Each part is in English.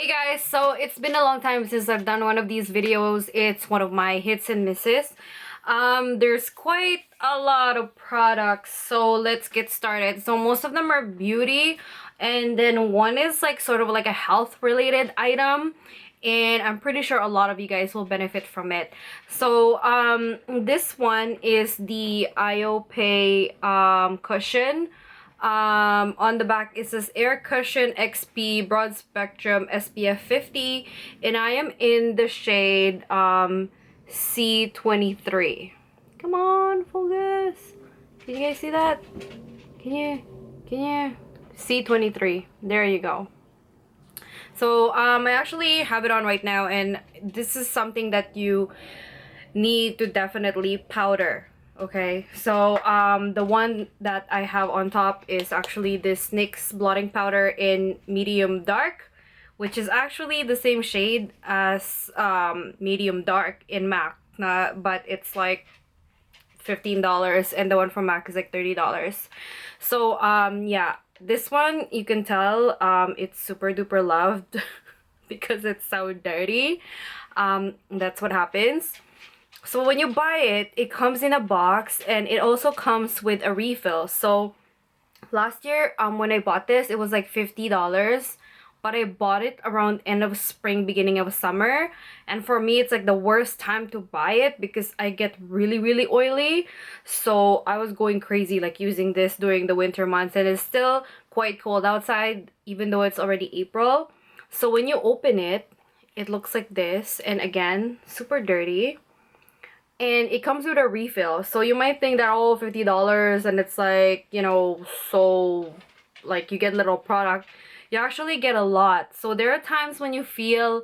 Hey guys, so it's been a long time since I've done one of these videos. It's one of my hits and misses. There's quite a lot of products, so let's get started. So most of them are beauty, and then one is like sort of like a health related item, and I'm pretty sure a lot of you guys will benefit from it. So this one is the IOPay cushion. On the back it says Air Cushion XP Broad Spectrum SPF 50, and I am in the shade C23. Come on, focus. Can you guys see that? Can you C23? There you go. So I actually have it on right now, and this is something that you need to definitely powder. Okay, so the one that I have on top is actually this NYX blotting powder in medium dark, which is actually the same shade as medium dark in MAC, but it's like $15, and the one from MAC is like $30. So yeah, this one you can tell it's super duper loved because it's so dirty. That's what happens. So when you buy it, it comes in a box, and it also comes with a refill. So last year, when I bought this, it was like $50, but I bought it around end of spring, beginning of summer. And for me, it's like the worst time to buy it because I get really, really oily. So I was going crazy like using this during the winter months, and it's still quite cold outside, even though it's already April. So when you open it, it looks like this, and again, super dirty. And it comes with a refill, so you might think that all $50 and it's like, you know, so like you get little product. You actually get a lot. So there are times when you feel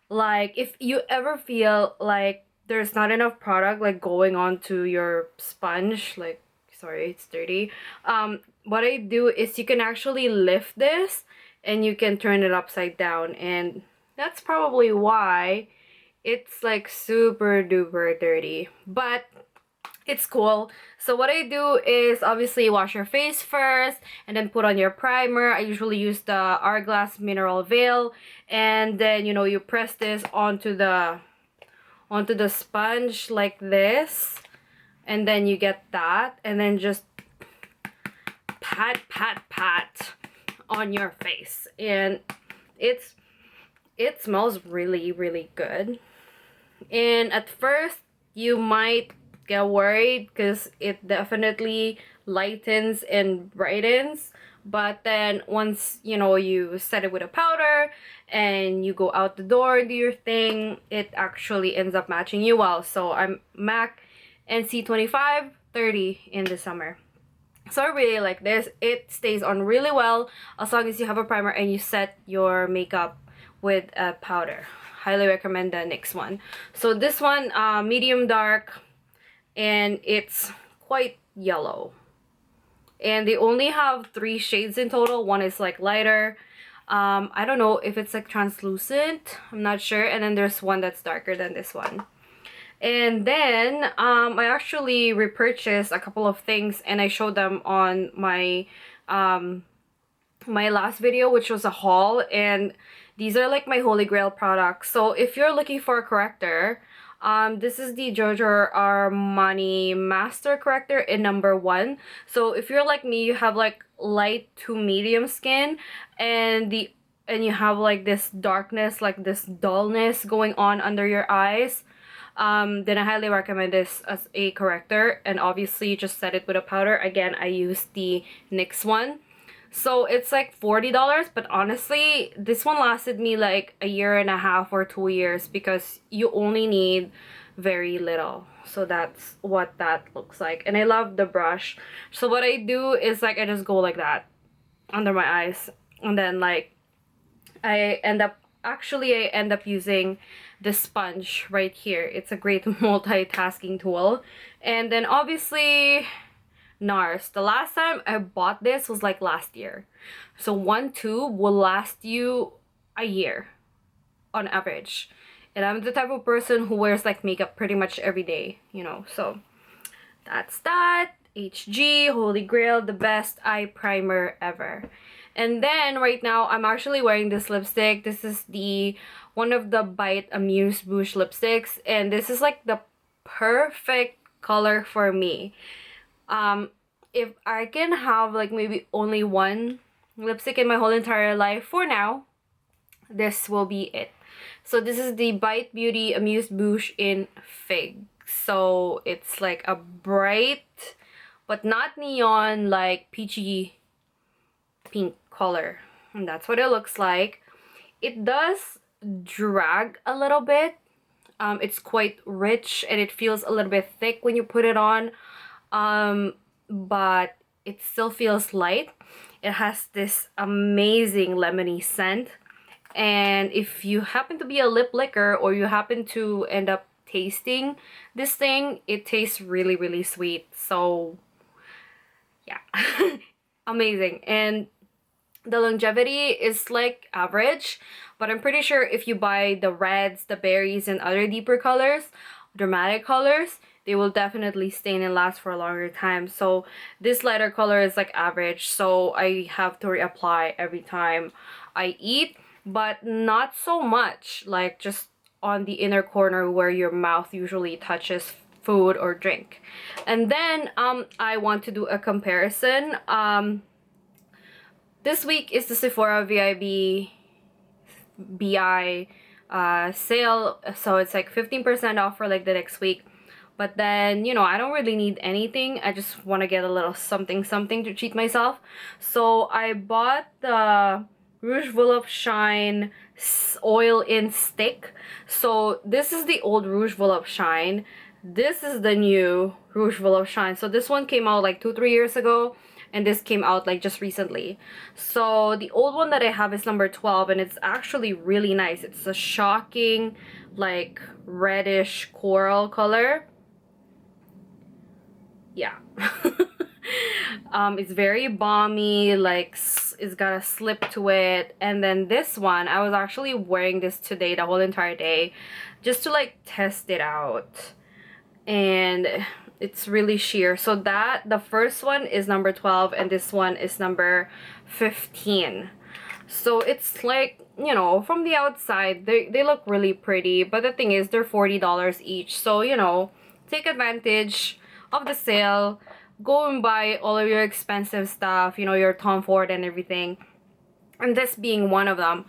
like, if you ever feel like there's not enough product like going on to your sponge, like, sorry, it's dirty. What I do is you can actually lift this and you can turn it upside down, and that's probably why it's like super duper dirty, but it's cool. So what I do is obviously wash your face first and then put on your primer. I usually use the Hourglass Mineral Veil, and then, you know, you press this onto the sponge like this, and then you get that, and then just pat pat pat on your face, and it smells really, really good. And at first you might get worried because it definitely lightens and brightens, but then once, you know, you set it with a powder and you go out the door and do your thing, it actually ends up matching you well. So I'm MAC NC25 30 in the summer. So I really like this. It stays on really well as long as you have a primer and you set your makeup with a powder. Highly recommend the NYX one. So this one, medium dark, and it's quite yellow. And they only have 3 shades in total. One is like lighter. I don't know if it's like translucent. I'm not sure. And then there's one that's darker than this one. And then I actually repurchased a couple of things, and I showed them on my my last video, which was a haul, and these are like my holy grail products. So if you're looking for a corrector, this is the Giorgio Armani Master Corrector in number 1. So if you're like me, you have like light to medium skin, and you have like this darkness, like this dullness going on under your eyes, then I highly recommend this as a corrector. And obviously just set it with a powder. Again, I used the NYX one. So it's like $40, but honestly, this one lasted me like a year and a half or 2 years because you only need very little. So that's what that looks like. And I love the brush. So what I do is like I just go like that under my eyes, and then like I end up using the sponge right here. It's a great multitasking tool. And then obviously NARS. The last time I bought this was like last year. So 1 tube will last you a year on average. And I'm the type of person who wears like makeup pretty much every day, you know. So that's that. HG, Holy Grail, the best eye primer ever. And then right now I'm actually wearing this lipstick. This is the one of the Bite Amuse Bouche lipsticks, and this is like the perfect color for me. Um, if I can have like maybe only one lipstick in my whole entire life for now, this will be it. So this is the Bite Beauty Amuse Bouche in Fig. So it's like a bright but not neon, like peachy pink color. And that's what it looks like. It does drag a little bit. It's quite rich and it feels a little bit thick when you put it on. But it still feels light. It has this amazing lemony scent. And if you happen to be a lip licker or you happen to end up tasting this thing, it tastes really, really sweet. So yeah, amazing. And the longevity is like average, but I'm pretty sure if you buy the reds, the berries, and other deeper colors, dramatic colors, they will definitely stain and last for a longer time. So this lighter color is like average, so I have to reapply every time I eat, but not so much, like just on the inner corner where your mouth usually touches food or drink. And then I want to do a comparison. This week is the Sephora VIB BI sale, so it's like 15% off for like the next week. But then, you know, I don't really need anything. I just want to get a little something to treat myself. So I bought the Rouge Volupte Shine Oil in Stick. So this is the old Rouge Volupte Shine. This is the new Rouge Volupte Shine. So this one came out like 2-3 years ago, and this came out like just recently. So the old one that I have is number 12, and it's actually really nice. It's a shocking like reddish coral color. Yeah. It's very balmy, like it's got a slip to it. And then this one, I was actually wearing this today, the whole entire day, just to like test it out. And it's really sheer. So that the first one is number 12 and this one is number 15. So it's like, you know, from the outside they look really pretty, but the thing is they're $40 each. So, you know, take advantage of the sale, go and buy all of your expensive stuff, you know, your Tom Ford and everything, and this being one of them.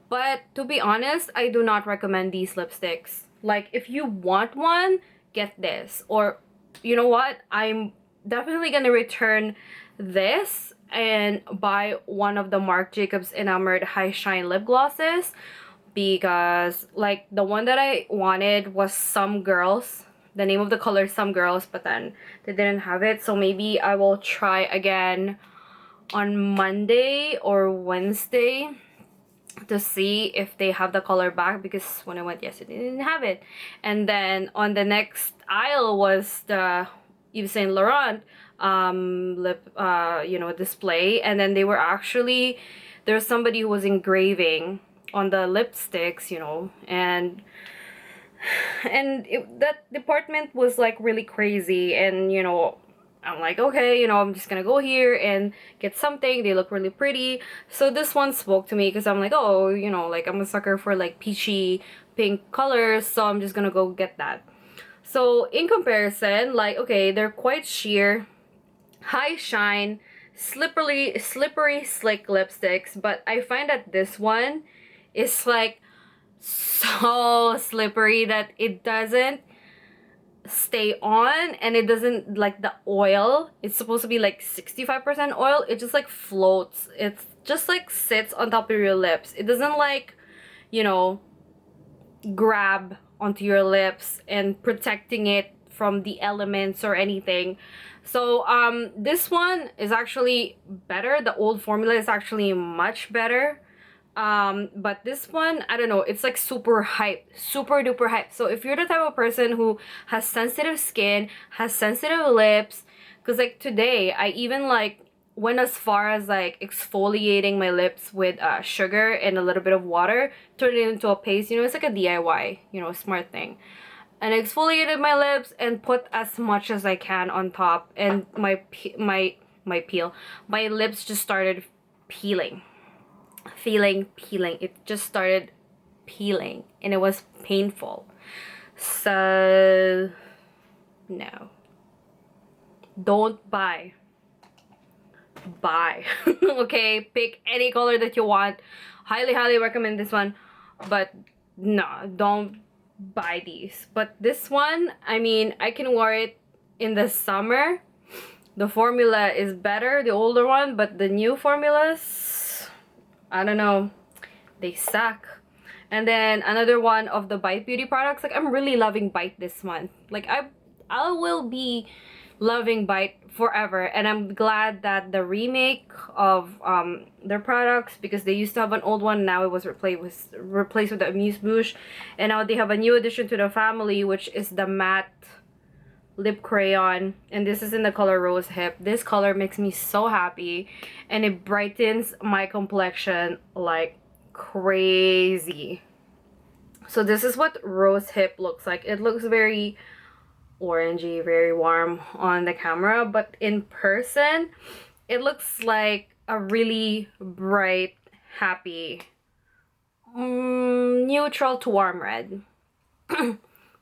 But to be honest, I do not recommend these lipsticks. Like, if you want one, get this. Or, you know what, I'm definitely gonna return this and buy one of the Marc Jacobs Enamored High Shine lip glosses, because like the one that I wanted was Some Girls. The name of the color is Some Girls, but then they didn't have it. So maybe I will try again on Monday or Wednesday to see if they have the color back, because when I went yesterday they didn't have it. And then on the next aisle was the Yves Saint Laurent lip you know, display, and then they were actually, there's somebody who was engraving on the lipsticks, you know, and that department was like really crazy. And you know, I'm like, okay, you know, I'm just gonna go here and get something. They look really pretty. So this one spoke to me because I'm like, oh, you know, like I'm a sucker for like peachy pink colors, so I'm just gonna go get that. So in comparison, like, okay, they're quite sheer, high shine, slippery slick lipsticks, but I find that this one is like so slippery that it doesn't stay on, and it doesn't, like the oil, it's supposed to be like 65% oil, it just like floats. It's just like sits on top of your lips. It doesn't like, you know, grab onto your lips and protecting it from the elements or anything. So this one is actually better. The old formula is actually much better. But this one, I don't know, it's like super hype, super duper hype. So if you're the type of person who has sensitive skin, has sensitive lips, because like today I even like went as far as like exfoliating my lips with sugar and a little bit of water, turn it into a paste, you know, it's like a DIY, you know, smart thing. And I exfoliated my lips and put as much as I can on top, and my lips just started peeling. Peeling. It just started peeling and it was painful. So no. Don't buy. Okay, pick any color that you want. Highly recommend this one, but no, don't buy these. But this one, I mean, I can wear it in the summer. The formula is better, the older one, but the new formulas, I don't know, they suck. And then another one of the Bite Beauty products, like I'm really loving Bite this month. Like I will be loving Bite forever, and I'm glad that the remake of their products, because they used to have an old one, now it was replaced with the Amuse Bouche, and now they have a new addition to the family, which is the matte lip crayon, and this is in the color Rose Hip. This color makes me so happy, and it brightens my complexion like crazy. So this is what Rose Hip looks like. It looks very orangey, very warm on the camera, but in person it looks like a really bright, happy, neutral to warm red.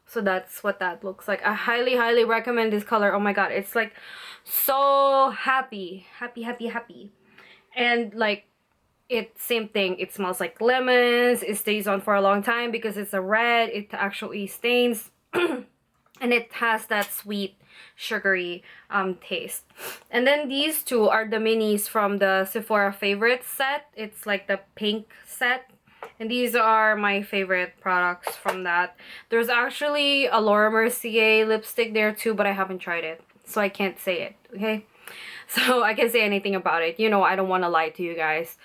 So that's what that looks like. I highly recommend this color. Oh my god, it's like so happy. And like, it same thing, it smells like lemons. It stays on for a long time because it's a red. It actually stains. And it has that sweet, sugary taste. And then these two are the minis from the Sephora Favorites set. It's like the pink set. And these are my favorite products from that. There's actually a Laura Mercier lipstick there too, but I haven't tried it, so I can't say it, okay? So I can't say anything about it. You know, I don't want to lie to you guys.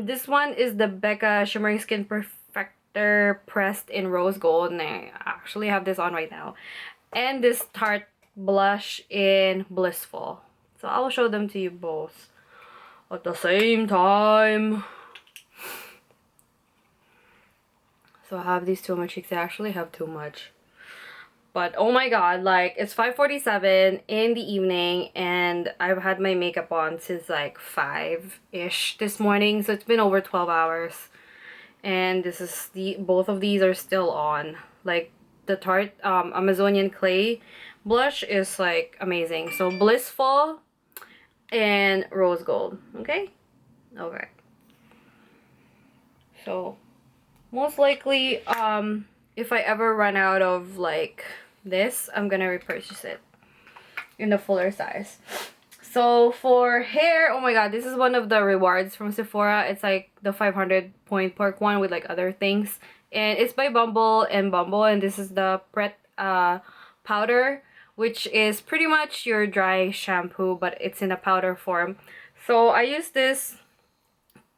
This one is the Becca Shimmering Skin Perfector pressed in rose gold, and I actually have this on right now. And this Tarte blush in Blissful. So I'll show them to you both at the same time. So I have these two on my cheeks. I actually have too much. But oh my god, like, it's 5:47 in the evening and I've had my makeup on since like 5-ish this morning. So it's been over 12 hours. And this is both of these are still on. Like, the Tarte Amazonian Clay blush is like amazing. So Blissful and Rose Gold. Okay? Okay. So most likely, if I ever run out of like this, I'm gonna repurchase it in the fuller size. So for hair, oh my god, this is one of the rewards from Sephora. It's like the 500 point perk one with like other things. And it's by Bumble, and this is the Pret powder, which is pretty much your dry shampoo, but it's in a powder form. So I use this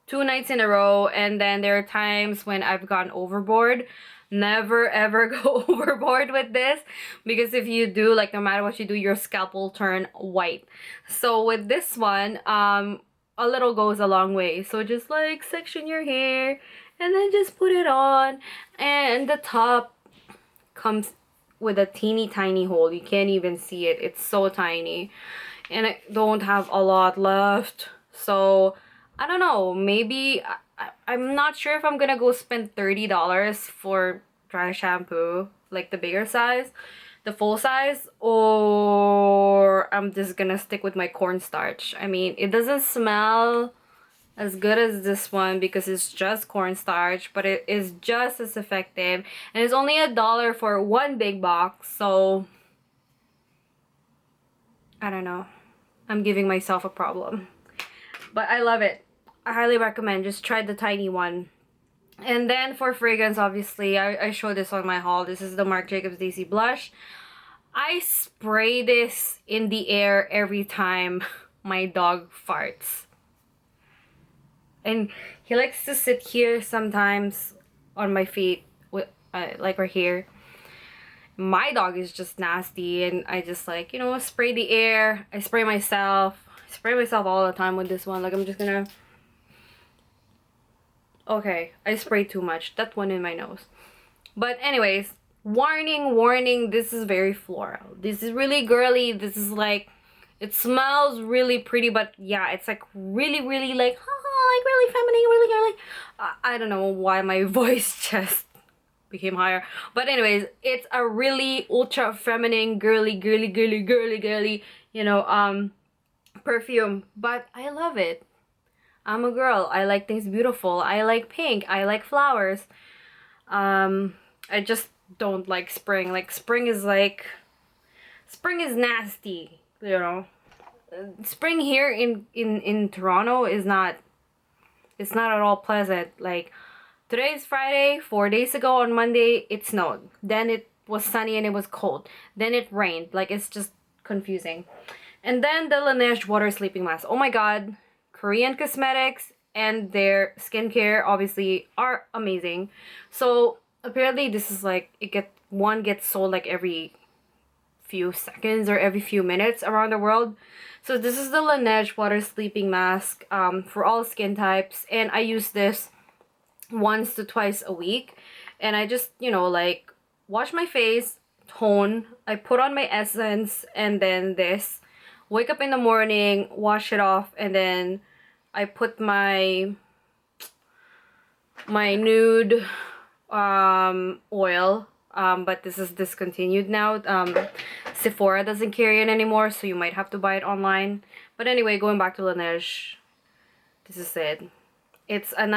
2 nights in a row, and then there are times when I've gone overboard. Never ever go overboard with this, because if you do, like, no matter what you do, your scalp will turn white. So with this one, a little goes a long way. So just like section your hair and then just put it on, and the top comes with a teeny tiny hole. You can't even see it. It's so tiny, and I don't have a lot left. So I don't know, maybe I'm not sure if I'm gonna go spend $30 for dry shampoo, like the bigger size, the full size, or I'm just gonna stick with my cornstarch. I mean, it doesn't smell as good as this one because it's just cornstarch, but it is just as effective, and it's only $1 for one big box. So I don't know, I'm giving myself a problem, but I love it. I highly recommend. Just try the tiny one. And then for fragrance, obviously, I showed this on my haul. This is the Marc Jacobs Daisy Blush. I spray this in the air every time my dog farts. And he likes to sit here sometimes on my feet, with like right here. My dog is just nasty, and I just, like, you know, spray the air. I spray myself. I spray myself all the time with this one. Like, I'm just gonna... Okay, I sprayed too much. That one in my nose. But anyways, warning, this is very floral. This is really girly. This is like, it smells really pretty, but yeah, it's like really like, haha, like really feminine, really girly. I don't know why my voice just became higher. But anyways, it's a really ultra feminine, girly, perfume. But I love it. I'm a girl. I like things beautiful. I like pink. I like flowers. I just don't like spring. Like spring is nasty, you know. Spring here in Toronto is not, it's not at all pleasant. Like today is Friday, 4 days ago on Monday it snowed. Then it was sunny and it was cold. Then it rained. Like it's just confusing. And then the Laneige water sleeping mask. Oh my god. Korean cosmetics and their skincare obviously are amazing. So apparently this is like one gets sold like every few seconds or every few minutes around the world. So this is the Laneige water sleeping mask for all skin types, and I use this once to twice a week, and I just like wash my face, tone, I put on my essence, and then this, wake up in the morning, wash it off, and then I put my nude oil, but this is discontinued now. Sephora doesn't carry it anymore, so you might have to buy it online. But anyway, going back to Laneige, this is it. It's an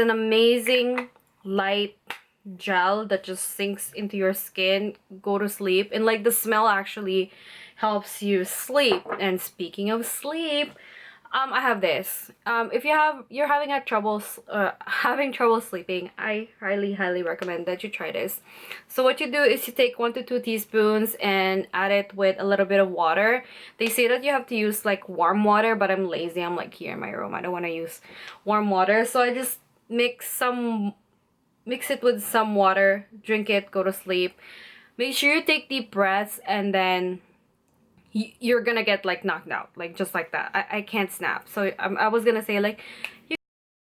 amazing light gel that just sinks into your skin, go to sleep, and like the smell actually helps you sleep. And speaking of sleep, I have this. If you're having trouble sleeping, I highly recommend that you try this. So what you do is you take 1 to 2 teaspoons and add it with a little bit of water. They say that you have to use like warm water, but I'm lazy. I'm like here in my room. I don't want to use warm water, so I just mix it with some water, drink it, go to sleep. Make sure you take deep breaths, and then you're gonna get like knocked out, like just like that. I can't snap. So I was gonna say like